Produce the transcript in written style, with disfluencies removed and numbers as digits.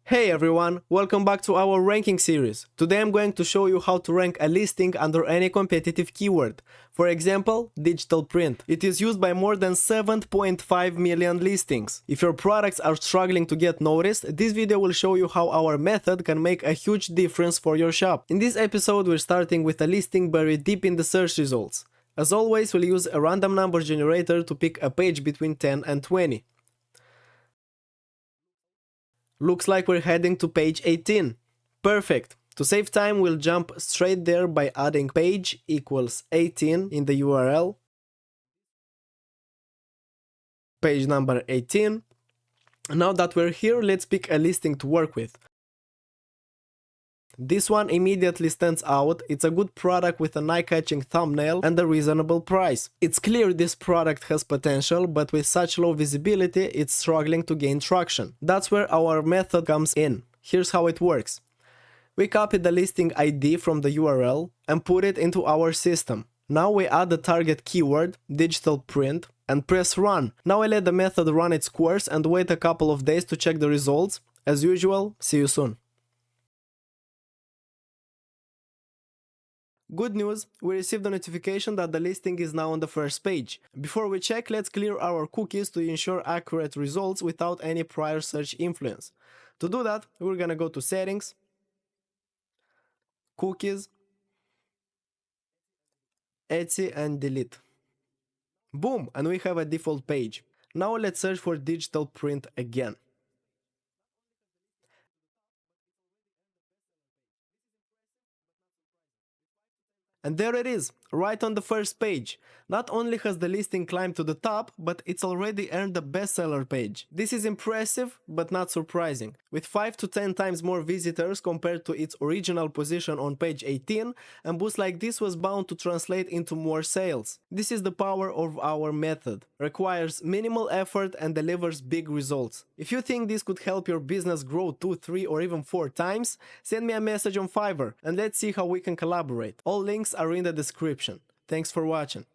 Hey everyone, welcome back to our ranking series. Today I'm going to show you how to rank a listing under any competitive keyword. For example, digital print. It is used by more than 7.5 million listings. If your products are struggling to get noticed, this video will show you how our method can make a huge difference for your shop. In this episode we're starting with a listing buried deep in the search results. As always, we'll use a random number generator to pick a page between 10 and 20. Looks like we're heading to page 18. Perfect. To save time, we'll jump straight there by adding page equals 18 in the URL. Page number 18. Now that we're here, let's pick a listing to work with. This one immediately stands out. It's a good product with an eye-catching thumbnail and a reasonable price. It's clear this product has potential, but with such low visibility, it's struggling to gain traction. That's where our method comes in. Here's how it works. We copy the listing ID from the URL and put it into our system. Now we add the target keyword, digital print, and press run. Now I let the method run its course and wait a couple of days to check the results. As usual, see you soon. Good news, we received a notification that the listing is now on the first page. Before we check, let's clear our cookies to ensure accurate results without any prior search influence. To do that, we're gonna go to Settings, Cookies, Etsy, and Delete. Boom, and we have a default page. Now let's search for digital print again. And there it is, right on the first page. Not only has the listing climbed to the top, but it's already earned the bestseller page. This is impressive, but not surprising. With 5 to 10 times more visitors compared to its original position on page 18, a boost like this was bound to translate into more sales. This is the power of our method. Requires minimal effort and delivers big results. If you think this could help your business grow 2, 3, or even 4 times, send me a message on Fiverr and let's see how we can collaborate. All links are in the description. Thanks for watching.